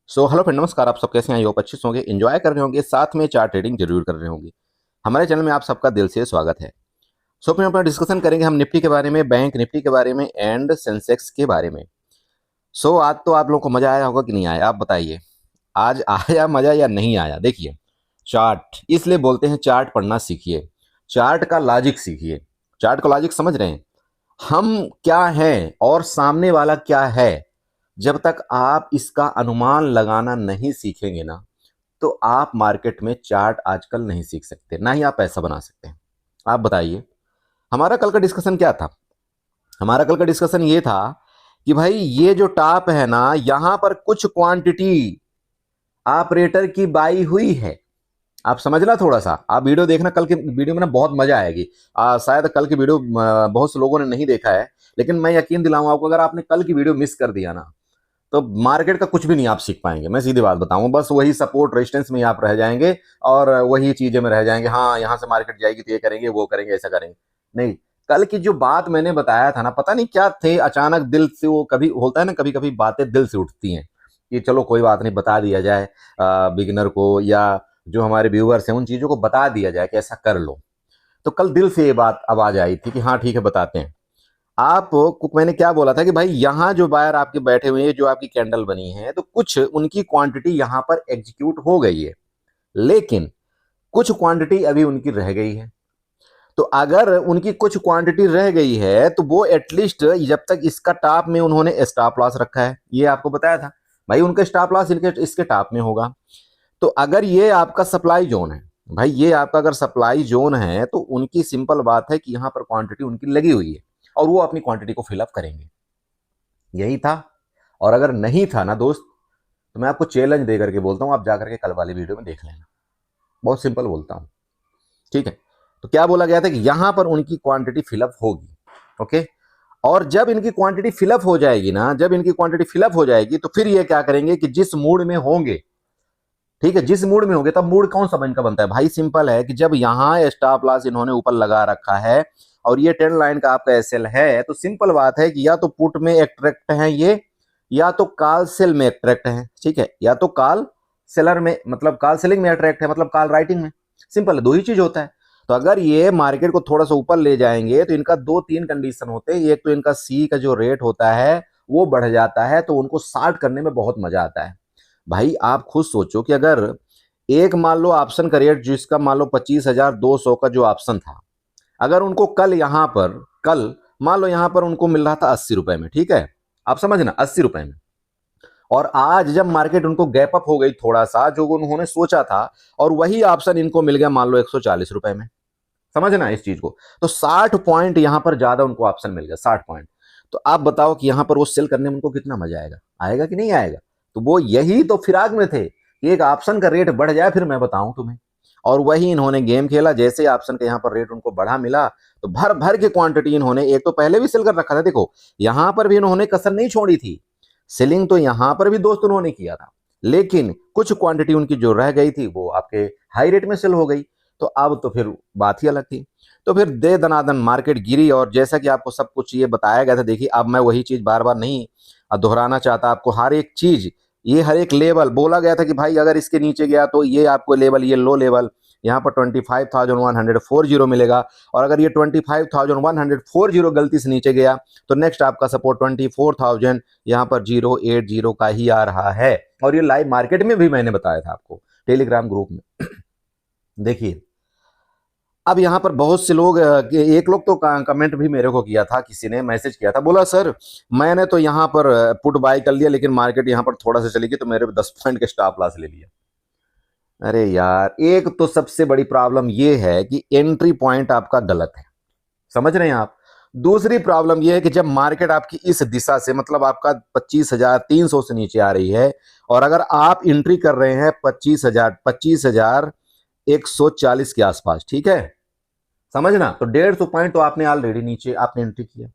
Hello friend, नमस्कार। आप सब कैसे हैं? आप अच्छे से होंगे, एंजॉय कर रहे होंगे, साथ में चार्ट ट्रेडिंग जरूर कर रहे होंगे। हमारे चैनल में आप सबका दिल से स्वागत है। फिर अपना डिस्कशन करेंगे हम निफ्टी के बारे में, बैंक निफ्टी के बारे में एंड सेंसेक्स के बारे में। आज तो आप लोगों को मजा आया होगा कि नहीं आया, आप बताइए। आज आया मजा या नहीं आया? देखिए, चार्ट इसलिए बोलते हैं चार्ट पढ़ना सीखिए, चार्ट का लॉजिक सीखिए। चार्ट का लॉजिक समझ रहे हैं? हम क्या हैं और सामने वाला क्या है, जब तक आप इसका अनुमान लगाना नहीं सीखेंगे ना, तो आप मार्केट में चार्ट आजकल नहीं सीख सकते, ना ही आप पैसा बना सकते हैं। आप बताइए, हमारा कल का डिस्कशन क्या था? हमारा कल का डिस्कशन ये था कि भाई ये जो टॉप है ना, यहां पर कुछ क्वांटिटी ऑपरेटर की बाई हुई है। आप समझना, थोड़ा सा आप वीडियो देखना, कल के वीडियो में ना बहुत मजा आएगी। शायद कल की वीडियो बहुत से लोगों ने नहीं देखा है, लेकिन मैं यकीन दिलाऊं आपको, अगर आपने कल की वीडियो मिस कर दिया ना, तो मार्केट का कुछ भी नहीं आप सीख पाएंगे। मैं सीधी बात बताऊं, बस वही सपोर्ट रेजिस्टेंस में आप रह जाएंगे और वही चीजें में रह जाएंगे। हाँ, यहां से मार्केट जाएगी तो ये करेंगे, वो करेंगे, ऐसा करेंगे। नहीं, कल की जो बात मैंने बताया था ना, पता नहीं क्या थे, अचानक दिल से वो, कभी होता है ना, कभी कभी बातें दिल से उठती हैं कि चलो कोई बात नहीं, बता दिया जाए बिगिनर को, या जो हमारे व्यूअर्स हैं उन चीजों को बता दिया जाए कि ऐसा कर लो। तो कल दिल से ये बात आवाज आई थी कि हाँ ठीक है, बताते हैं। आपको मैंने क्या बोला था कि भाई यहां जो बायर आपके बैठे हुए हैं, जो आपकी कैंडल बनी है, तो कुछ उनकी क्वांटिटी यहां पर एग्जीक्यूट हो गई है, लेकिन कुछ क्वांटिटी अभी उनकी रह गई है। तो अगर उनकी कुछ क्वांटिटी रह गई है, तो वो एटलीस्ट जब तक इसका टॉप में उन्होंने स्टॉप लॉस रखा है, ये आपको बताया था भाई, उनका स्टॉप लॉस इनके इसके टॉप में होगा। तो अगर ये आपका सप्लाई जोन है, भाई ये आपका अगर सप्लाई जोन है, तो उनकी सिंपल बात है कि यहां पर क्वांटिटी उनकी लगी हुई है और वो अपनी क्वांटिटी को फिलअप करेंगे। यही था। और अगर नहीं था ना दोस्त, तो मैं आपको चैलेंज दे करके बोलता हूं, आप जाकर के कल वाली वीडियो में देख लेना। बहुत सिंपल बोलता हूं, ठीक है? तो क्या बोला गया था कि यहां पर उनकी क्वांटिटी फिलअप होगी। ओके। और जब इनकी क्वांटिटी फिलअप हो जाएगी ना, जब इनकी क्वांटिटी फिलअप हो जाएगी, तो फिर ये क्या करेंगे कि जिस मूड में होंगे, ठीक है, जिस मूड में होंगे, तब मूड कौन सा इनका बनता है भाई? सिंपल है कि जब यहां स्टॉप लॉस इन्होंने ऊपर लगा रखा है और ये ट्रेंड लाइन का आपका एसएल है, तो सिंपल बात है कि या तो पुट में अट्रैक्ट है ये, या तो कॉल सेल में अट्रैक्ट है, ठीक है, या तो कॉल सेलर में, मतलब कॉल सेलिंग में अट्रैक्ट है, मतलब कॉल राइटिंग में। सिंपल है, दो ही चीज होता है। तो अगर ये मार्केट को थोड़ा सा ऊपर ले जाएंगे, तो इनका दो तीन कंडीशन होते हैं। एक तो इनका सी का जो रेट होता है वो बढ़ जाता है, तो उनको शार्ट करने में बहुत मजा आता है। भाई आप खुद सोचो कि अगर एक मान लो ऑप्शन का रेट, जिसका मान लो 25,200 का जो ऑप्शन था, अगर उनको कल यहां पर, कल मान लो यहां पर उनको मिल रहा था 80 रुपए में, ठीक है, आप समझना 80 रुपए में, और आज जब मार्केट उनको गैप अप हो गई थोड़ा सा, जो उन्होंने सोचा था, और वही ऑप्शन इनको मिल गया मान लो 140 रुपए में, समझना इस चीज को। तो 60 पॉइंट यहां पर ज्यादा उनको ऑप्शन मिल गया, 60 पॉइंट। तो आप बताओ कि यहां पर वो सेल करने में उनको कितना मजा आएगा? आएगा कि नहीं आएगा? तो वो यही तो फिराक में थे कि एक ऑप्शन का रेट बढ़ जाए, फिर मैं बताऊं तुम्हें। और वही इन्होंने गेम खेला। जैसे ऑप्शन का यहाँ पर रेट उनको बढ़ा मिला, तो भर भर के क्वांटिटी इन्होंने, एक तो पहले भी सेल कर रखा था, देखो यहां पर भी इन्होंने कसर नहीं छोड़ी थी। सेलिंग तो यहां पर भी दोस्त उन्होंने किया था, लेकिन कुछ क्वांटिटी उनकी जो रह गई थी वो आपके हाई रेट में सेल हो गई। तो अब तो फिर बात ही अलग थी। तो फिर दे दनादन मार्केट गिरी, और जैसा कि आपको सब कुछ ये बताया गया था, देखिए अब मैं वही चीज बार बार नहीं दोहराना चाहता आपको। हर एक चीज, ये हर एक लेवल बोला गया था कि भाई अगर इसके नीचे गया तो ये आपको लेवल, ये लो लेवल, यहाँ पर 25,140 मिलेगा। और अगर ये 25,140 गलती से नीचे गया, तो नेक्स्ट आपका सपोर्ट 24,000 यहाँ पर 080 का ही आ रहा है। और ये लाइव मार्केट में भी मैंने बताया था आपको, टेलीग्राम ग्रुप में। देखिए, अब यहाँ पर बहुत से लोग, एक लोग तो कमेंट भी मेरे को किया था, किसी ने मैसेज किया था, बोला सर मैंने तो यहाँ पर पुट बाय कर लिया, लेकिन मार्केट यहाँ पर थोड़ा सा चली गई, तो मेरे 10 पॉइंट के स्टॉप लॉस ले लिया। अरे यार, एक तो सबसे बड़ी प्रॉब्लम ये है कि एंट्री पॉइंट आपका गलत है, समझ रहे हैं आप? दूसरी प्रॉब्लम ये है कि जब मार्केट आपकी इस दिशा से, मतलब आपका 25,300 से नीचे आ रही है, और अगर आप एंट्री कर रहे हैं 25,140 के आसपास, ठीक है, समझना, तो 150 पॉइंट तो आपने ऑलरेडी नीचे आपने एंट्री किया,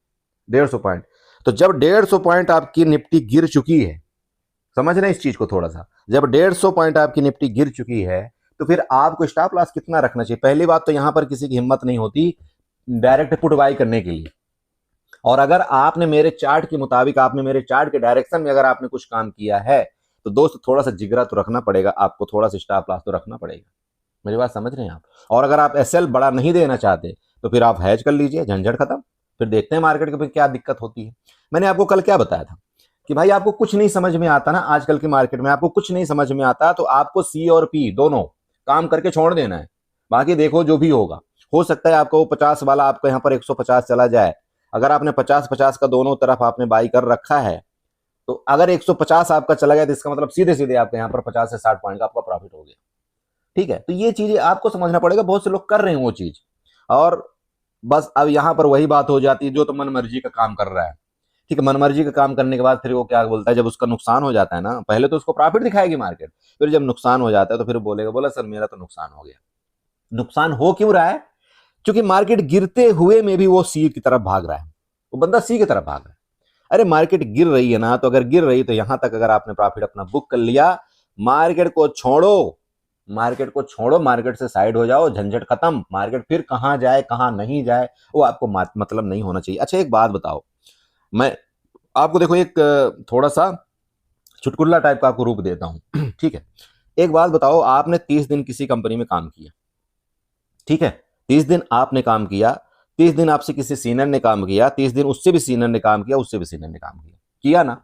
150 पॉइंट। तो जब 150 पॉइंट आपकी निफ्टी गिर चुकी है, समझना इस चीज को थोड़ा सा, जब 150 पॉइंट आपकी निफ्टी गिर चुकी है, तो फिर आपको स्टॉप लॉस कितना रखना चाहिए? पहली बात तो यहां पर किसी की हिम्मत नहीं होती डायरेक्ट पुट बाई करने के लिए। और अगर आपने मेरे चार्ट के मुताबिक, आपने मेरे चार्ट के डायरेक्शन में अगर आपने कुछ काम किया है, तो दोस्त थोड़ा सा जिगरा तो रखना पड़ेगा आपको, थोड़ा सा स्टॉप लॉस तो रखना पड़ेगा। मेरी बात समझ रहे हैं आप? और अगर आप एसएल बड़ा नहीं देना चाहते तो फिर आप हैज कर लीजिए, झंझट खत्म। फिर देखते हैं मार्केट के क्या दिक्कत होती है। मैंने आपको कल क्या बताया था कि भाई आपको कुछ नहीं समझ में आता ना, आजकल की मार्केट में आपको कुछ नहीं समझ में आता, तो आपको सी और पी दोनों काम करके छोड़ देना है। बाकी देखो जो भी होगा, हो सकता है आपको 50 वाला आपको यहाँ पर 150 चला जाए। अगर आपने 50-50 का दोनों तरफ आपने बाई कर रखा है, तो अगर 150 आपका चला गया तो इसका मतलब सीधे सीधे आपके यहाँ पर 50 से 60 पॉइंट का आपका प्रॉफिट हो गया। ठीक है, तो ये चीजें आपको समझना पड़ेगा। बहुत से लोग कर रहे हैं वो चीज, और बस अब यहां पर वही बात हो जाती है, जो तो मन मर्जी का काम कर रहा है। ठीक है, मन मर्जी का काम करने के बाद फिर वो क्या बोलता है, जब उसका नुकसान हो जाता है ना, पहले तो उसको प्रॉफिट दिखाएगी मार्केट, फिर जब नुकसान हो जाता है तो फिर बोला सर मेरा तो नुकसान हो गया। नुकसान हो क्यों रहा है? क्योंकि मार्केट गिरते हुए में भी वो सी की तरफ भाग रहा है, वो बंदा सी की तरफ भाग रहा है। अरे मार्केट गिर रही है ना, तो अगर गिर रही तो यहां तक अगर आपने प्रॉफिट अपना बुक कर लिया, मार्केट को छोड़ो, मार्केट को छोड़ो, मार्केट से साइड हो जाओ, झंझट खत्म। मार्केट फिर कहां जाए कहां नहीं जाए वो आपको मतलब नहीं होना चाहिए। अच्छा एक बात बताओ, मैं आपको देखो एक थोड़ा सा चुटकुला टाइप का आपको रूप देता हूं। ठीक है, एक बात बताओ, आपने 30 दिन किसी कंपनी में काम किया, ठीक है, 30 दिन आपने काम किया, 30 दिन आपसे किसी सीनियर ने काम किया, 30 दिन उससे भी सीनियर ने काम किया, उससे भी सीनियर ने काम किया ना।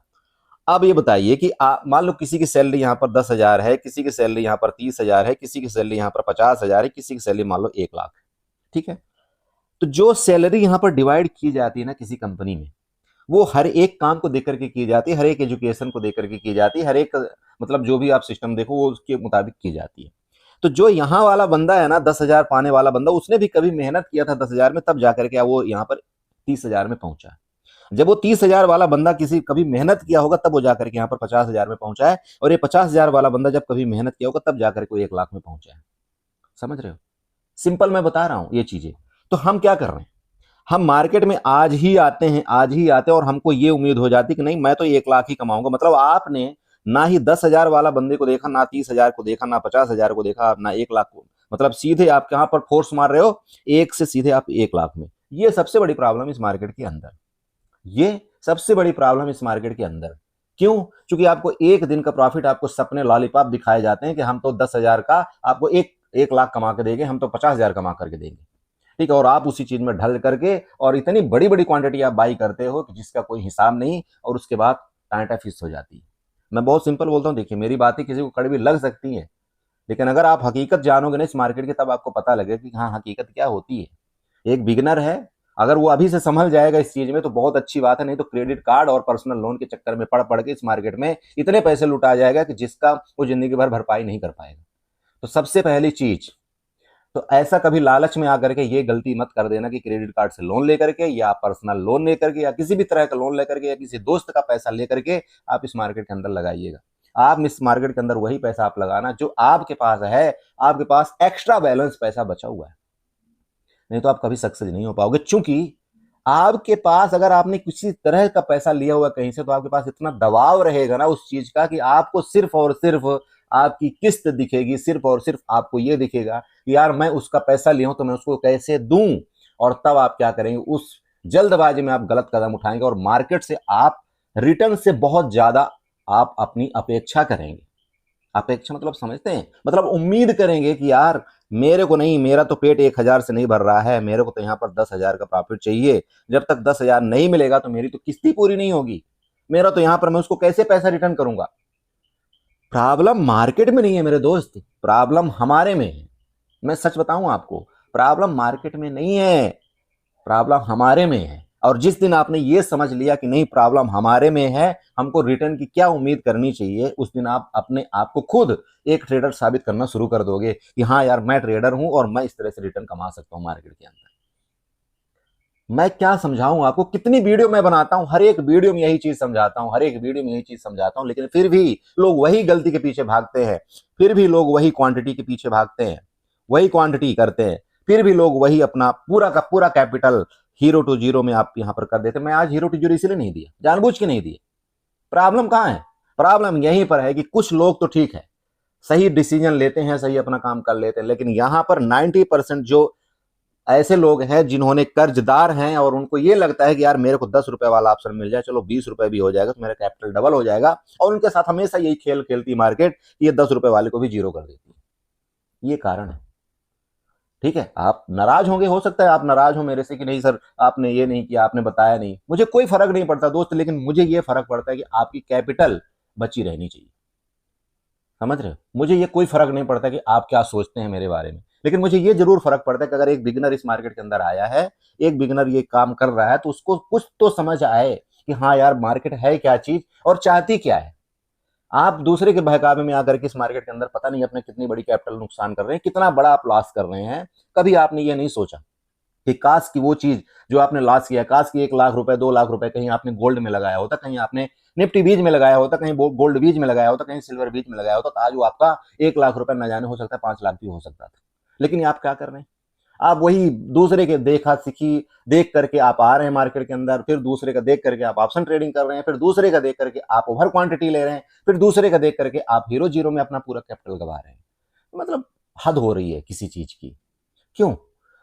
अब ये बताइए कि मान लो किसी की सैलरी यहां पर 10,000 है, किसी की सैलरी यहां पर 30,000 है, किसी की सैलरी यहां पर 50,000 है, किसी की सैलरी मान लो 1 लाख है। ठीक है, तो जो सैलरी यहां पर डिवाइड की जाती है ना किसी कंपनी में, वो हर एक काम को देख करके की जाती है, हर एक एजुकेशन को देख करके की जाती है, हर एक मतलब जो भी आप सिस्टम देखो वो उसके मुताबिक की जाती है। तो जो यहाँ वाला बंदा है ना, 10,000 पाने वाला बंदा, उसने भी कभी मेहनत किया था 10,000 में, तब जाकर के वो यहाँ पर 30,000 में पहुंचा। जब वो 30,000 वाला बंदा किसी कभी मेहनत किया होगा तब वो जाकर के यहाँ पर 50,000 में पहुंचा है, और ये 50,000 वाला बंदा जब कभी मेहनत किया होगा तब जाकर के 1 लाख में पहुंचा है। समझ रहे हो? सिंपल मैं बता रहा हूं ये चीजें। तो हम क्या कर रहे हैं, हम मार्केट में आज ही आते हैं, आज ही आते हैं, और हमको ये उम्मीद हो जाती कि नहीं मैं तो 1 लाख ही कमाऊंगा। मतलब आपने ना ही 10,000 वाला बंदे को देखा, ना 30,000 को देखा, ना 50,000 को देखा, ना 1 लाख को। मतलब सीधे आप यहाँ पर फोर्स मार रहे हो, एक से सीधे आप 1 लाख में। ये सबसे बड़ी प्रॉब्लम इस मार्केट के अंदर, ये सबसे बड़ी प्रॉब्लम इस मार्केट के अंदर। क्यों? क्योंकि आपको एक दिन का प्रॉफिट, आपको सपने लॉलीपॉप दिखाए जाते हैं कि हम तो 10,000 का आपको 1 लाख कमा के देंगे, हम तो 50,000 कमा करके देंगे। ठीक है, और आप उसी चीज में ढल करके और इतनी बड़ी बड़ी क्वांटिटी आप बाई करते हो कि जिसका कोई हिसाब नहीं, और उसके बाद टाटा फिक्स हो जाती है। मैं बहुत सिंपल बोलता हूँ, देखिए मेरी बातें किसी को कड़वी लग सकती है, लेकिन अगर आप हकीकत जानोगे ना इस मार्केट की, तब आपको पता लगेगा कि हाँ हकीकत क्या होती है। एक बिगिनर है, अगर वो अभी से संभल जाएगा इस चीज में तो बहुत अच्छी बात है, नहीं तो क्रेडिट कार्ड और पर्सनल लोन के चक्कर में पड़ पड़ के इस मार्केट में इतने पैसे लुटा जाएगा कि जिसका वो जिंदगी भर भरपाई नहीं कर पाएगा। तो सबसे पहली चीज, तो ऐसा कभी लालच में आकर के ये गलती मत कर देना कि क्रेडिट कार्ड से लोन लेकर के या पर्सनल लोन लेकर के या किसी भी तरह का लोन लेकर के या किसी दोस्त का पैसा लेकर के आप इस मार्केट के अंदर लगाइएगा। आप इस मार्केट के अंदर वही पैसा आप लगाना जो आपके पास है, आपके पास एक्स्ट्रा बैलेंस पैसा बचा हुआ है, नहीं तो आप कभी सक्सेस नहीं हो पाओगे। चूंकि आपके पास अगर आपने किसी तरह का पैसा लिया हुआ कहीं से, तो आपके पास इतना दबाव रहेगा ना उस चीज का कि आपको सिर्फ और सिर्फ आपकी किस्त दिखेगी, सिर्फ और सिर्फ आपको यह दिखेगा कि यार मैं उसका पैसा लिया हूं तो मैं उसको कैसे दूं। और तब आप क्या करेंगे, उस जल्दबाजी में आप गलत कदम उठाएंगे और मार्केट से आप रिटर्न से बहुत ज्यादा आप अपनी अपेक्षा करेंगे। अपेक्षा मतलब समझते हैं, मतलब उम्मीद करेंगे कि यार मेरे को नहीं, मेरा तो पेट 1,000 से नहीं भर रहा है, मेरे को तो यहाँ पर 10,000 का प्रॉफिट चाहिए। जब तक 10,000 नहीं मिलेगा तो मेरी तो किस्त ही पूरी नहीं होगी, मेरा तो यहाँ पर मैं उसको कैसे पैसा रिटर्न करूंगा। प्रॉब्लम मार्केट में नहीं है मेरे दोस्त, प्रॉब्लम हमारे में है। मैं सच बताऊं आपको, प्रॉब्लम मार्केट में नहीं है, प्रॉब्लम हमारे में है। और जिस दिन आपने ये समझ लिया कि नहीं प्रॉब्लम हमारे में है, हमको रिटर्न की क्या उम्मीद करनी चाहिए, उस दिन आप अपने आप को खुद एक ट्रेडर साबित करना शुरू कर दोगे कि हाँ यार मैं ट्रेडर हूं और मैं इस तरह से रिटर्न कमा सकता हूं मार्केट के अंदर। मैं क्या समझाऊं आपको, कितनी वीडियो मैं बनाता हूं, हर एक वीडियो में यही चीज समझाता हूं, हर एक वीडियो में यही चीज समझाता हूं, लेकिन फिर भी लोग वही गलती के पीछे भागते हैं, फिर भी लोग वही क्वांटिटी के पीछे भागते हैं, वही क्वांटिटी करते हैं, फिर भी लोग वही अपना पूरा का पूरा कैपिटल हीरो टू जीरो में आप यहां पर कर देते। मैं आज हीरो टू जीरो इसलिए नहीं दिया, जानबूझ के नहीं दिया। प्रॉब्लम कहां है? प्रॉब्लम यहीं पर है कि कुछ लोग तो ठीक है, सही डिसीजन लेते हैं, सही अपना काम कर लेते हैं, लेकिन यहां पर 90% जो ऐसे लोग हैं जिन्होंने कर्जदार हैं और उनको ये लगता है कि यार मेरे को 10 रुपए वाला ऑप्शन मिल जाए, चलो 20 रुपए भी हो जाएगा तो मेरा कैपिटल डबल हो जाएगा, और उनके साथ हमेशा यही खेल खेलती मार्केट, ये 10 रुपए वाले को भी जीरो कर देती है। ये कारण है। ठीक है, आप नाराज होंगे, हो सकता है आप नाराज हो मेरे से कि नहीं सर आपने ये नहीं किया, आपने बताया नहीं। मुझे कोई फर्क नहीं पड़ता दोस्त, लेकिन मुझे ये फर्क पड़ता है कि आपकी कैपिटल बची रहनी चाहिए। समझ रहे हो? मुझे ये कोई फर्क नहीं पड़ता कि आप क्या सोचते हैं मेरे बारे में, लेकिन मुझे ये जरूर फर्क पड़ता है कि अगर एक बिगिनर इस मार्केट के अंदर आया है, एक बिगिनर ये काम कर रहा है, तो उसको कुछ तो समझ आए कि हाँ यार मार्केट है क्या चीज और चाहती क्या है। आप दूसरे के बहकावे में आकर के इस मार्केट के अंदर पता नहीं अपने कितनी बड़ी कैपिटल नुकसान कर रहे हैं, कितना बड़ा आप लॉस कर रहे हैं। कभी आपने ये नहीं सोचा कि काश की वो चीज जो आपने लॉस किया, काश की 1 लाख रुपए 2 लाख रुपए कहीं आपने गोल्ड में लगाया होता, कहीं आपने निफ्टी बीज में लगाया होता, कहीं गोल्ड बीज में लगाया होता, कहीं सिल्वर बीज में लगाया होता, तो आज वो आपका 1 लाख रुपए न जाने हो सकता है 5 लाख भी हो सकता था। लेकिन आप क्या कर रहे हैं? आप वही दूसरे के देखा सीखी देख करके आप आ रहे हैं मार्केट के अंदर, फिर दूसरे का देख करके आप ऑप्शन ट्रेडिंग कर रहे हैं, फिर दूसरे का देख करके आप ओवर क्वांटिटी ले रहे हैं, फिर दूसरे का देख करके आप हीरो जीरो में अपना पूरा कैपिटल गवा रहे हैं। मतलब हद हो रही है किसी चीज की। क्यों?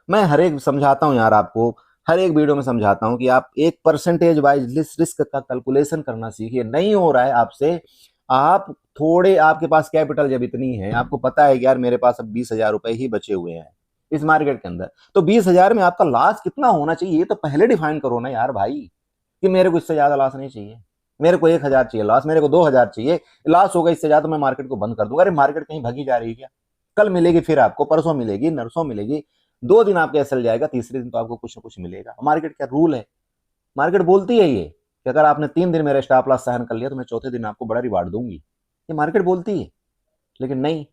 मैं हर एक समझाता हूं यार आपको, हर एक वीडियो में समझाता हूं कि आप एक परसेंटेज वाइज रिस्क का कैलकुलेशन करना सीखिए। नहीं हो रहा है आपसे, आप थोड़े, आपके पास कैपिटल जब इतनी है, आपको पता है कि यार मेरे पास अब 20,000 रुपए ही बचे हुए हैं इस मार्केट के अंदर, तो 20,000 में आपका लॉस कितना होना चाहिए ये तो पहले डिफाइन करो ना यार भाई, कि मेरे को इससे ज्यादा लॉस नहीं चाहिए, मेरे को 1,000 चाहिए लॉस, मेरे को 2,000 चाहिए लॉस, होगा इससे ज्यादा तो मैं मार्केट को बंद कर दूंगा। अरे मार्केट कहीं भगी जा रही है क्या? कल मिलेगी, फिर आपको परसों मिलेगी, नरसों मिलेगी, 2 दिन आपका चल जाएगा, तीसरे दिन तो आपको कुछ ना कुछ मिलेगा। मार्केट का रूल है, मार्केट बोलती है ये कि अगर आपने 3 दिन मेरा स्टॉप लॉस सहन कर लिया तो मैं चौथे दिन आपको बड़ा रिवार्ड दूंगी। ये मार्केट बोलती है, लेकिन नहीं,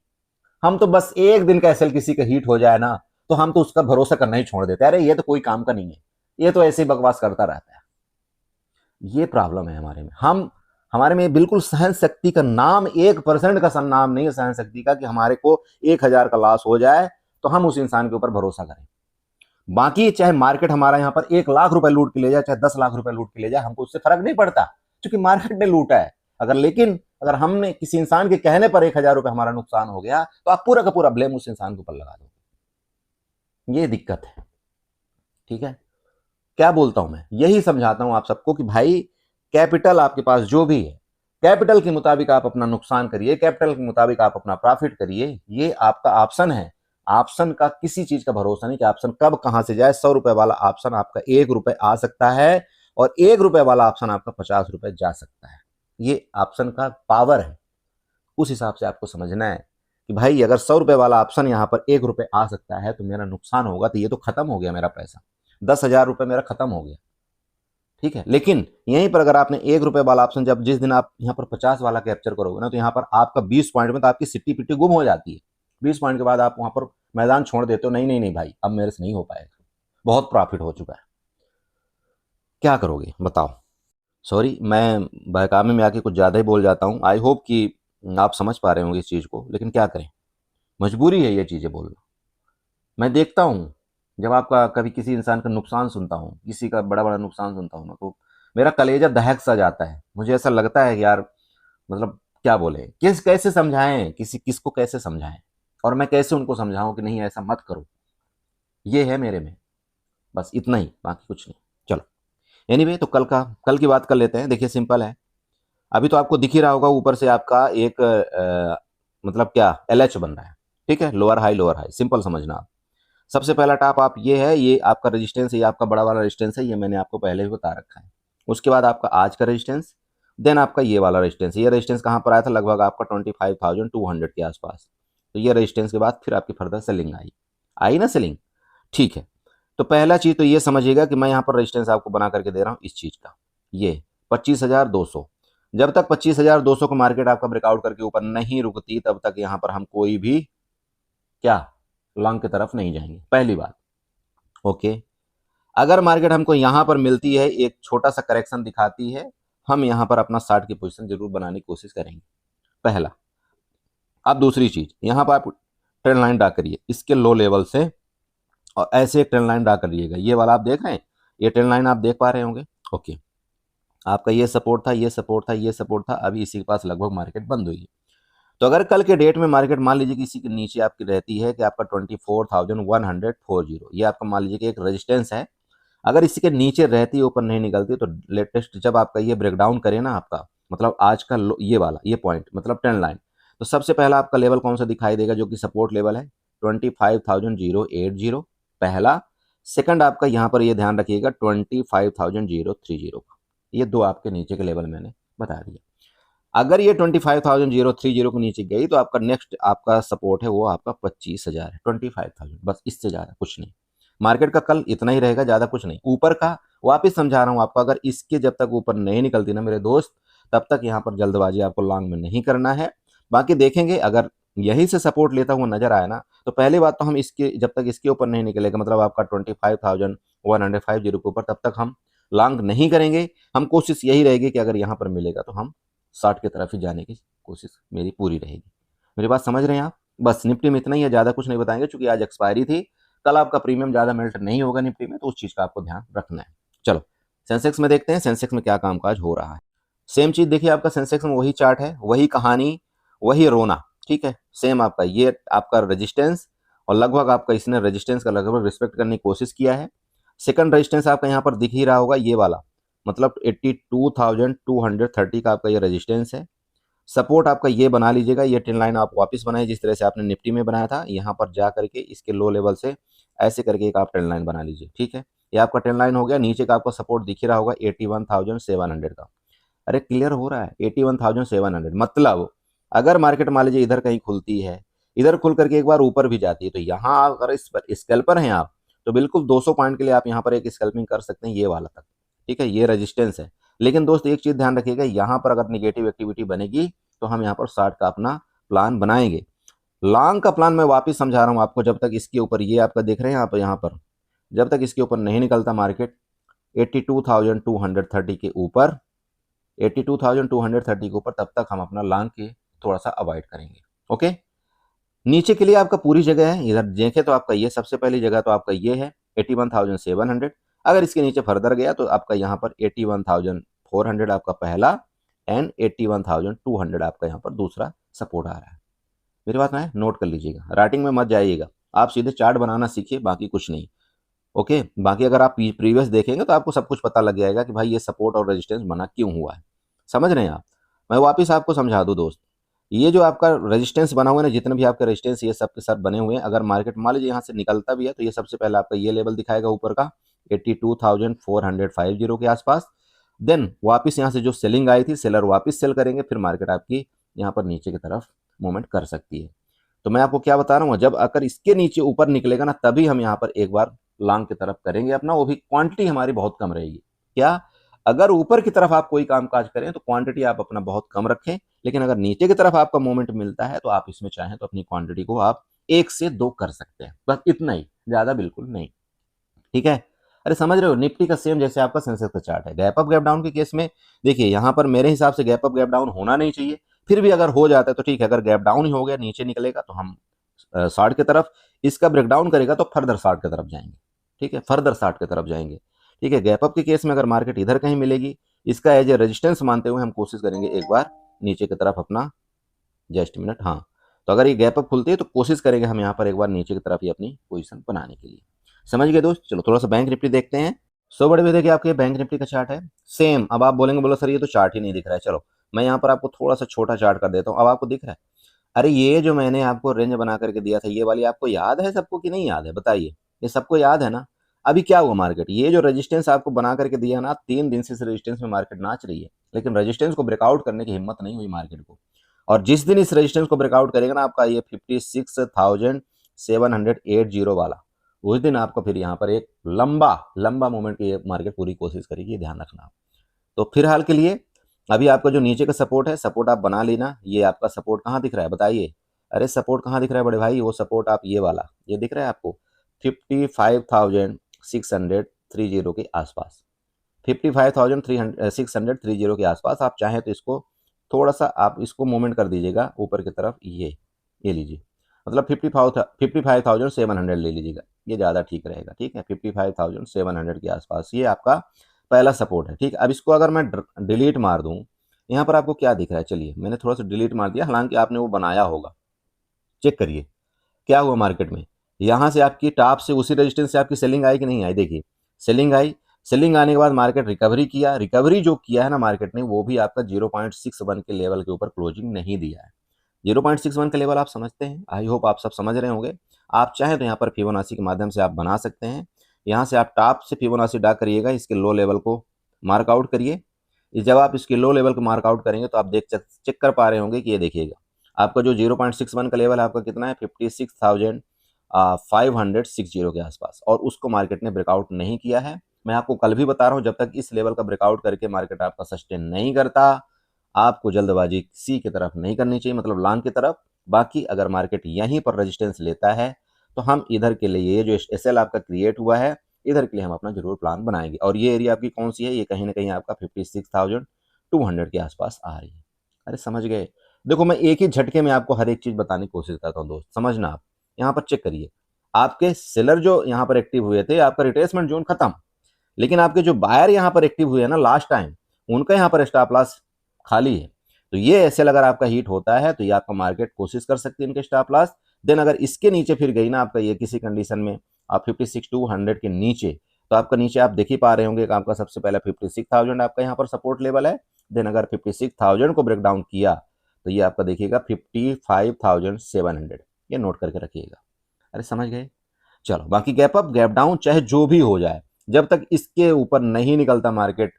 हम तो बस एक दिन का एसएल किसी का हिट हो जाए ना तो हम तो उसका भरोसा करना ही छोड़ देते हैं। अरे ये तो कोई काम का नहीं है, ये तो ऐसे ही बकवास करता रहता है। ये प्रॉब्लम है हमारे में। हमारे में बिल्कुल सहन शक्ति का नाम 1% का नाम नहीं है सहन शक्ति का, कि हमारे को 1,000 का लॉस हो जाए तो हम उस इंसान के ऊपर भरोसा करें। बाकी चाहे मार्केट हमारा यहाँ पर 1 लाख रुपए लूट के ले जाए, चाहे 10 लाख रुपए लूट के ले जाए, हमको उससे फर्क नहीं पड़ता, क्योंकि मार्केट ने लूटा है। अगर हमने किसी इंसान के कहने पर 1,000 रुपए हमारा नुकसान हो गया तो आप पूरा का पूरा ब्लेम उस इंसान के ऊपर लगा दो। ये दिक्कत है। ठीक है, क्या बोलता हूं मैं, यही समझाता हूं आप सबको कि भाई कैपिटल आपके पास जो भी है, कैपिटल के मुताबिक आप अपना नुकसान करिए, कैपिटल के मुताबिक आप अपना प्रॉफिट करिए। ये आपका ऑप्शन है। ऑप्शन का किसी चीज का भरोसा नहीं कि ऑप्शन कब कहां से जाए। 100 रुपए वाला ऑप्शन आपका 1 रुपए आ सकता है और 1 रुपए वाला ऑप्शन आपका 50 रुपए जा सकता है। ये ऑप्शन का पावर है। उस हिसाब से आपको समझना है कि भाई अगर 100 रुपए वाला ऑप्शन यहाँ पर 1 रुपए आ सकता है तो मेरा नुकसान होगा, तो ये तो खत्म हो गया मेरा पैसा, 10,000 रुपए मेरा खत्म हो गया। ठीक है, लेकिन यहीं पर अगर आपने 1 रुपए वाला ऑप्शन, जब जिस दिन आप यहाँ पर 50 वाला कैप्चर करोगे ना, तो यहाँ पर आपका 20 पॉइंट में तो आपकी सिट्टी पिट्टी गुम हो जाती है। 20 पॉइंट के बाद आप वहां पर मैदान छोड़ देते हो, नहीं नहीं नहीं भाई अब मेरे से नहीं हो पाएगा, बहुत प्रॉफिट हो चुका है। क्या करोगे बताओ? सॉरी, मैं बहकामे में आके कुछ ज्यादा ही बोल जाता हूँ। आई होप कि आप समझ पा रहे होंगे इस चीज को, लेकिन क्या करें, मजबूरी है ये चीजें बोलना। मैं देखता हूँ जब आपका कभी किसी इंसान का नुकसान सुनता हूँ, किसी का बड़ा बड़ा नुकसान सुनता हूँ ना, तो मेरा कलेजा दहक सा जाता है। मुझे ऐसा लगता है कि यार मतलब क्या बोले, कैसे समझाएं, किसको कैसे समझाएं, और मैं कैसे उनको समझाऊं कि नहीं ऐसा मत करो। ये है मेरे में, बस इतना ही, बाकी कुछ नहीं। चलो एनीवे, तो कल की बात कर लेते हैं। देखिए सिंपल है, अभी तो आपको दिख ही रहा होगा ऊपर से आपका एक मतलब क्या LH बन रहा है। ठीक है, लोअर हाई सिंपल समझना आप। सबसे पहला टॉप आप ये है, ये आपका रेजिस्टेंस है, ये आपका बड़ा वाला रेजिस्टेंस है, ये मैंने आपको पहले ही बता रखा है। उसके बाद आपका आज का रेजिस्टेंस, देन आपका ये वाला रेजिस्टेंस। ये रेजिस्टेंस कहाँ पर आया था? लगभग आपका 25,200 के आसपास। तो ये रेजिस्टेंस के बाद फिर आपकी फर्दर सेलिंग आई ना सेलिंग। ठीक है, तो पहला चीज तो ये समझिएगा कि मैं यहाँ पर रेजिस्टेंस आपको बना करके दे रहा हूँ इस चीज का, ये 25,200। जब तक 25,200 को मार्केट आपका ब्रेकआउट करके ऊपर नहीं रुकती, तब तक यहाँ पर हम कोई भी क्या लॉन्ग की तरफ नहीं जाएंगे, पहली बात। ओके, अगर मार्केट हमको यहां पर मिलती है, एक छोटा सा करेक्शन दिखाती है, हम यहां पर अपना 60 की पोजीशन जरूर बनाने की कोशिश करेंगे, पहला। अब दूसरी चीज, यहां पर आप ट्रेंड लाइन ड्रा करिए इसके लो लेवल से, और ऐसे एक ट्रेंड लाइन ड्रा करिएगा। ये वाला आप देख रहे हैं, ये ट्रेंड लाइन आप देख पा रहे होंगे। ओके, आपका ये सपोर्ट था, ये सपोर्ट था, ये सपोर्ट था, अभी इसी के पास लगभग मार्केट बंद हुई है। तो अगर कल के डेट में मार्केट मान लीजिए कि इसी के नीचे आपकी रहती है कि आपका 24,140, ये आपका मान लीजिए कि एक रेजिस्टेंस है, अगर इसी के नीचे रहती है, ऊपर नहीं निकलती, तो लेटेस्ट जब आपका ये ब्रेकडाउन करे ना, आपका मतलब आज का ये वाला ये पॉइंट मतलब ट्रेंड लाइन, तो सबसे पहला आपका लेवल कौन सा दिखाई देगा जो कि सपोर्ट लेवल है 25,080 पहला। सेकंड आपका यहाँ पर ये ध्यान रखिएगा 25,030 का, ये दो आपके नीचे के लेवल मैंने बता दिया। अगर ये 25,030 के नीचे गई तो आपका नेक्स्ट आपका सपोर्ट है वो आपका 25,000 है, 25,000, बस इससे ज़्यादा कुछ नहीं। मार्केट का कल इतना ही रहेगा, ज़्यादा कुछ नहीं। ऊपर का वापस समझा रहा हूँ आपको, अगर इसके जब तक ऊपर नहीं निकलती ना मेरे दोस्त, तब तक यहाँ पर जल्दबाजी आपको लॉन्ग में नहीं करना है। बाकी देखेंगे अगर यहीं से सपोर्ट लेता हुआ नजर आया ना, तो पहली बात तो हम इसके जब तक इसके ऊपर नहीं निकलेगा, मतलब आपका 25,150 के ऊपर, तब तक हम लॉन्ग नहीं करेंगे। हम कोशिश यही रहेगी कि अगर यहाँ पर मिलेगा तो हम 60 की तरफ ही जाने की कोशिश मेरी पूरी रहेगी। मेरी बात समझ रहे हैं आप? बस निफ्टी में इतना ही है, ज़्यादा कुछ नहीं बताएंगे, क्योंकि आज एक्सपायरी थी, कल आपका प्रीमियम ज़्यादा मेल्ट नहीं होगा निफ्टी में, तो उस चीज़ का आपको ध्यान रखना है। चलो सेंसेक्स में देखते हैं, सेंसेक्स में क्या कामकाज हो रहा है। सेम चीज़ देखिए, आपका सेंसेक्स में वही चार्ट है, वही कहानी, वही रोना, ठीक है। सेम आपका ये आपका रेजिस्टेंस, और लगभग आपका इसने रेजिस्टेंस का लगभग रिस्पेक्ट करने की कोशिश किया है। सेकंड रेजिस्टेंस आपका यहाँ पर दिख ही रहा होगा, ये वाला, मतलब 82,230 का आपका ये रेजिस्टेंस है। सपोर्ट आपका ये बना लीजिएगा, ये ट्रेंड लाइन आप वापस बनाए जिस तरह से आपने निफ्टी में बनाया था, यहाँ पर जा करके इसके लो लेवल से ऐसे करके एक आप ट्रेंड लाइन बना लीजिए, ठीक है। ये आपका ट्रेंड लाइन हो गया। नीचे का आपका सपोर्ट दिख ही रहा होगा 81,700 का। अरे क्लियर हो रहा है, 81,700, मतलब अगर मार्केट मान लीजिए इधर कहीं खुलती है, इधर खुल करके एक बार ऊपर भी जाती है, तो यहाँ अगर इस पर स्कैल्पर हैं आप, तो बिल्कुल 200 पॉइंट के लिए आप यहाँ पर एक स्कैल्पिंग कर सकते हैं, ये वाला तक, ठीक है। ये रेजिस्टेंस है। लेकिन दोस्त एक चीज ध्यान रखिएगा, यहाँ पर अगर निगेटिव एक्टिविटी बनेगी तो हम यहाँ पर 60 का अपना प्लान बनाएंगे। लॉन्ग का प्लान मैं वापस समझा रहा हूँ आपको, जब तक इसके ऊपर ये आपका देख रहे हैं आप यहाँ पर, जब तक इसके ऊपर नहीं निकलता मार्केट 82,230 के ऊपर, 82,230 के ऊपर, तब तक हम अपना लॉन्ग के थोड़ा सा अवॉइड करेंगे। ओके, नीचे के लिए आपका पूरी जगह है, इधर देखें तो आपका ये सबसे पहली जगह तो आपका ये है 81,700। अगर इसके नीचे फर्दर गया तो आपका यहाँ पर 81,400 आपका पहला, एंड 81,200 आपका यहाँ पर दूसरा सपोर्ट आ रहा है। मेरी बात ना नोट कर लीजिएगा, राइटिंग में मत जाइएगा, आप सीधे चार्ट बनाना सीखिए, बाकी कुछ नहीं। ओके, बाकी अगर आप प्रीवियस देखेंगे तो आपको सब कुछ पता लग जाएगा कि भाई ये सपोर्ट और रेजिस्टेंस बना क्यों हुआ है। समझ रहे हैं आप? मैं वापस आपको समझा दूं दोस्त, ये जो आपका रेजिस्टेंस बना हुआ है ना, जितने भी आपके रेजिस्टेंस ये सब के सब बने हुए हैं, अगर मार्केट मान लीजिए यहाँ से निकलता भी है, तो ये सबसे पहले आपका ये लेवल दिखाएगा ऊपर का 82,450 के आसपास। देन वापस यहाँ से जो सेलिंग आई थी, सेलर वापस सेल करेंगे, फिर मार्केट आपकी यहाँ पर नीचे की तरफ मूवमेंट कर सकती है। तो मैं आपको क्या बता रहा हूँ, जब अगर इसके नीचे ऊपर निकलेगा ना, तभी हम यहाँ पर एक बार लॉन्ग की तरफ करेंगे अपना, वो भी क्वांटिटी हमारी बहुत कम रहेगी। क्या, अगर ऊपर की तरफ आप कोई कामकाज करें तो क्वांटिटी आप अपना बहुत कम रखें, लेकिन अगर नीचे की तरफ आपका मूवमेंट मिलता है तो आप इसमें चाहें तो अपनी क्वांटिटी को आप 1 से 2 कर सकते हैं, बस इतना ही, ज्यादा बिल्कुल नहीं, ठीक है। अरे समझ रहे हो, निफ्टी का सेम जैसे आपका सेंसेक्स का चार्ट है, गैप अप गैप डाउन के केस में देखिए, यहाँ पर मेरे हिसाब से गैप अप गैप डाउन होना नहीं चाहिए, फिर भी अगर हो जाता है तो ठीक है, अगर गैप डाउन ही हो गया, नीचे निकलेगा तो हम 60 की तरफ, इसका ब्रेकडाउन करेगा तो फर्दर 60 की तरफ जाएंगे, ठीक है, फर्दर 60 की तरफ जाएंगे, ठीक है। गैप अप के केस में अगर मार्केट इधर कहीं मिलेगी, इसका एज ए रेजिस्टेंस मानते हुए हम कोशिश करेंगे एक बार नीचे की तरफ अपना, जस्ट मिनट, हाँ, तो अगर ये गैप अप खुलती है तो कोशिश करेंगे हम यहाँ पर एक बार नीचे की तरफ ही अपनी पोजीशन बनाने के लिए। समझ गए दोस्त? चलो थोड़ा सा बैंक निफ्टी देखते हैं। सो बड़े देखिए, आपके बैंक निफ्टी का चार्ट है सेम। अब आप बोलेंगे, बोलो सर ये तो चार्ट ही नहीं दिख रहा है, चलो मैं यहाँ पर आपको थोड़ा सा छोटा चार्ट कर देता हूँ, अब आपको दिख रहा है? अरे ये जो मैंने आपको रेंज बना करके दिया था, ये वाली आपको याद है सबको कि नहीं याद है, बताइए? ये सबको याद है ना? अभी क्या हुआ, मार्केट ये जो रेजिस्टेंस आपको बना करके दिया ना, 3 दिन से इस रेजिस्टेंस में मार्केट नाच रही है, लेकिन रेजिस्टेंस को ब्रेकआउट करने की हिम्मत नहीं हुई मार्केट को। और जिस दिन इस रेजिस्टेंस को ब्रेकआउट करेगा ना, आपका ये 56,780 वाला, उस दिन आपको फिर यहाँ पर एक लंबा लंबा मूवमेंट की मार्केट पूरी कोशिश करेगी, ध्यान रखना। तो फिलहाल के लिए अभी आपका जो नीचे का सपोर्ट है, सपोर्ट आप बना लेना। ये आपका सपोर्ट कहाँ दिख रहा है, बताइए? अरे सपोर्ट कहाँ दिख रहा है बड़े भाई? वो सपोर्ट आप ये वाला, ये दिख रहा है आपको 55,630 के आसपास, 55,630 के आसपास। आप चाहें तो इसको थोड़ा सा आप इसको मूवमेंट कर दीजिएगा ऊपर की तरफ, ये लीजिए, मतलब 55,700 ले लीजिएगा, ये ज़्यादा ठीक रहेगा, ठीक है। 55,700 के आसपास ये आपका पहला सपोर्ट है, ठीक है। अब इसको अगर मैं डिलीट मार दूं, यहाँ पर आपको क्या दिख रहा है, चलिए मैंने थोड़ा सा डिलीट मार दिया, हालांकि आपने वो बनाया होगा। चेक करिए क्या हुआ मार्केट में। यहाँ से आपकी टॉप से उसी रेजिस्टेंस से आपकी सेलिंग आई कि नहीं आई, देखिए सेलिंग आई। सेलिंग आने के बाद मार्केट रिकवरी किया, रिकवरी जो किया है ना मार्केट ने, वो भी आपका 0.61 के लेवल के ऊपर क्लोजिंग नहीं दिया है। 0.61 का लेवल आप समझते हैं, आई होप आप सब समझ रहे होंगे। आप चाहें तो यहाँ पर फिबोनाची के माध्यम से आप बना सकते हैं। यहाँ से आप टॉप से फिबोनाची ड्रा करिएगा, इसके लो लेवल को मार्कआउट करिए। जब आप इसके लो लेवल को मार्कआउट करेंगे तो आप चेक कर पा रहे होंगे कि ये देखिएगा आपका जो 0.61 का लेवल आपका कितना है, 56,560 के आसपास, और उसको मार्केट ने ब्रेकआउट नहीं किया है। मैं आपको कल भी बता रहा हूँ, जब तक इस लेवल का ब्रेकआउट करके मार्केट आपका सस्टेन नहीं करता, आपको जल्दबाजी सी की तरफ नहीं करनी चाहिए, मतलब लॉन्ग की तरफ। बाकी अगर मार्केट यहीं पर रेजिस्टेंस लेता है तो हम इधर के लिए, ये जो एसएल आपका क्रिएट हुआ है, इधर के लिए हम अपना जरूर प्लान बनाएंगे। और ये एरिया आपकी कौन सी है, ये कहीं ना कहीं आपका 56,200 के आसपास आ रही है। अरे समझ गए। देखो मैं एक ही झटके में आपको हर एक चीज बताने की कोशिश करता हूँ दोस्त, समझना। आप यहाँ पर चेक करिए, आपके सेलर जो यहाँ पर एक्टिव हुए थे, आपका रिट्रेसमेंट जोन खत्म, लेकिन आपके जो बायर यहाँ पर एक्टिव हुए हैं ना लास्ट टाइम, उनका यहाँ पर स्टॉप लॉस खाली है। तो ये एसएल अगर आपका हिट होता है तो ये आपका मार्केट कोशिश कर सकती है इनके स्टॉप लॉस। देन अगर इसके नीचे फिर गई ना आपका ये किसी कंडीशन में आप 56,200 के नीचे, तो आपका नीचे आप देख ही पा रहे होंगे कि आपका सबसे पहले 56,000 आपका यहाँ पर सपोर्ट लेवल है। देन अगर 56,000 को ब्रेक डाउन किया तो ये आपका देखिएगा 55,700, ये नोट करके रखिएगा। अरे समझ गए। चलो बाकी गैप अप गैप डाउन चाहे जो भी हो जाए, जब तक इसके ऊपर नहीं निकलता मार्केट,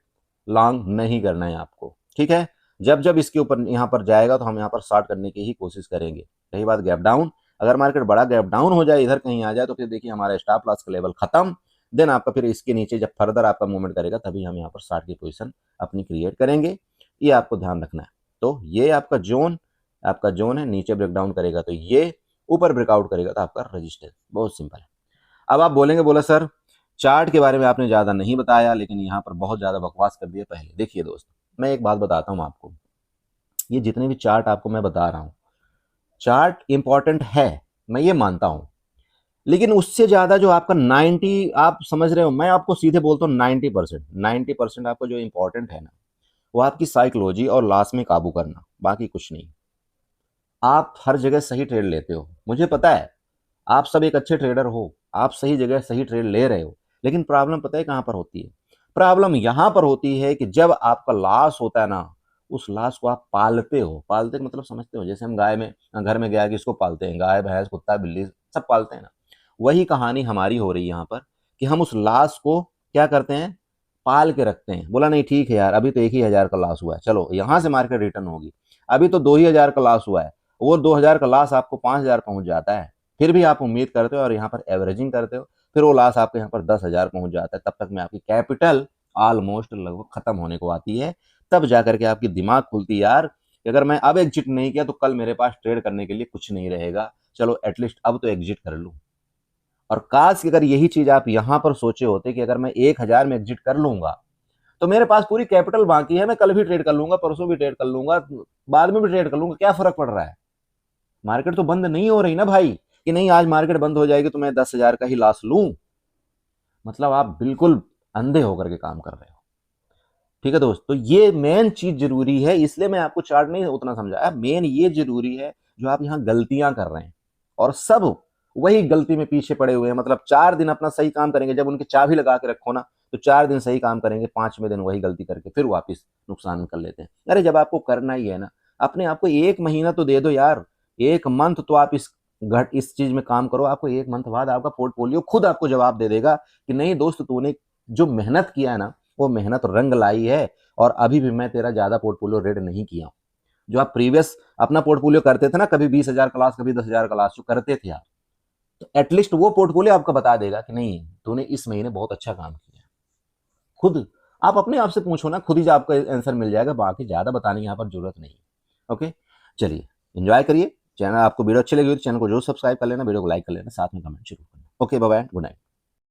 लॉन्ग नहीं करना है आपको, ठीक है। जब जब इसके ऊपर यहाँ पर जाएगा तो हम यहाँ पर शॉर्ट करने की ही कोशिश करेंगे। रही बात गैप डाउन, अगर मार्केट बड़ा गैप डाउन हो जाए, इधर कहीं आ जाए, तो फिर देखिए हमारा स्टॉप लॉस का लेवल खत्म। देन आपका फिर इसके नीचे जब फर्दर आपका मूवमेंट करेगा तभी हम यहाँ पर शॉर्ट की पोजीशन अपनी क्रिएट करेंगे, ये आपको ध्यान रखना है। तो ये आपका जोन है, नीचे ब्रेकडाउन करेगा तो ये, ऊपर ब्रेकआउट करेगा तो आपका रजिस्टेंस। बहुत सिंपल है। अब आप बोलेंगे, बोला सर चार्ट के बारे में आपने ज्यादा नहीं बताया, लेकिन यहाँ पर बहुत ज्यादा बकवास कर दिया पहले। देखिए दोस्त, मैं एक बात बताता हूँ आपको, ये जितने भी चार्ट आपको मैं बता रहा हूँ, चार्ट इंपॉर्टेंट है, मैं ये मानता हूं, लेकिन उससे ज्यादा जो आपका 90, आप समझ रहे हो, मैं आपको सीधे बोलता हूँ 90% आपको जो इंपॉर्टेंट है ना, वो आपकी साइकोलॉजी और लॉस में काबू करना, बाकी कुछ नहीं। आप हर जगह सही ट्रेड लेते हो, मुझे पता है, आप सब एक अच्छे ट्रेडर हो, आप सही जगह सही ट्रेड ले रहे हो, लेकिन प्रॉब्लम पता है कहां पर होती है? प्रॉब्लम यहां पर होती है कि जब आपका लॉस होता है ना, उस लॉस को आप पालते हो। पालते का मतलब समझते हो, जैसे हम गाय में, घर में गया किसको पालते हैं, गाय भैंस कुत्ता बिल्ली सब पालते हैं ना, वही कहानी हमारी हो रही है यहाँ पर, कि हम उस लॉस को क्या करते हैं, पाल के रखते हैं। बोला नहीं ठीक है यार, अभी तो 1,000 का लॉस हुआ है, चलो यहाँ से मार्केट रिटर्न होगी, अभी तो 2,000 का लॉस हुआ है, वो 2,000 का लॉस आपको 5,000 पहुंच जाता है, फिर भी आप उम्मीद करते हो और यहाँ पर एवरेजिंग करते हो, फिर वो लॉस आपके यहाँ पर 10,000 पहुंच जाता है, तब तक में आपकी कैपिटल ऑलमोस्ट लगभग खत्म होने को आती है। तब जाकर के आपकी दिमाग खुलती है यार, कि अगर मैं अब एग्जिट नहीं किया तो कल मेरे पास ट्रेड करने के लिए कुछ नहीं रहेगा, चलो एटलीस्ट अब तो एग्जिट कर लूं। और काश कि अगर यही चीज आप यहां पर सोचे होते कि अगर मैं 1,000 में एग्जिट कर लूंगा तो मेरे पास पूरी कैपिटल बाकी है, मैं कल भी ट्रेड कर लूंगा, परसों भी ट्रेड कर लूंगा, बाद में भी ट्रेड कर लूंगा, क्या फर्क पड़ रहा है? मार्केट तो बंद नहीं हो रही ना भाई, कि नहीं आज मार्केट बंद हो जाएगी तो मैं 10,000 का ही लॉस लूं। मतलब आप बिल्कुल अंधे होकर के काम कर रहे हो। ठीक है दोस्त, तो ये मेन चीज जरूरी है, इसलिए मैं आपको चार्ट नहीं उतना समझाया, मेन ये जरूरी है जो आप यहाँ गलतियां कर रहे हैं, और सब वही गलती में पीछे पड़े हुए हैं। मतलब 4 दिन अपना सही काम करेंगे, जब उनकी चाबी लगा के रखो ना, तो 4 दिन सही काम करेंगे, 5वें दिन वही गलती करके फिर वापिस नुकसान कर लेते हैं। अरे जब आपको करना ही है ना, अपने आपको 1 महीना तो दे दो यार, 1 मंथ तो आप इस चीज में काम करो, आपको 1 मंथ बाद आपका पोर्टफोलियो खुद आपको जवाब दे देगा कि नहीं दोस्त, तूने जो मेहनत किया है ना, वो मेहनत रंग लाई है, और अभी भी मैं तेरा ज्यादा पोर्टफोलियो रेड नहीं किया हूं। जो आप प्रीवियस अपना पोर्टफोलियो करते थे ना, कभी 20,000 का लॉस, कभी 10,000 का लॉस जो करते थे आप, तो एटलीस्ट वो पोर्टफोलियो आपको बता देगा कि नहीं तूने इस महीने बहुत अच्छा काम किया। खुद आप अपने आप से पूछो ना, खुद ही आपको आंसर मिल जाएगा, बाकी ज्यादा बताने की यहाँ पर जरूरत नहीं। ओके, चलिए एंजॉय करिए। चैनल आपको वीडियो अच्छी लगी तो चैनल को जरूर सब्सक्राइब कर लेना, वीडियो को लाइक कर लेना, साथ में कमेंट जरूर करना। Okay bye bye, good night.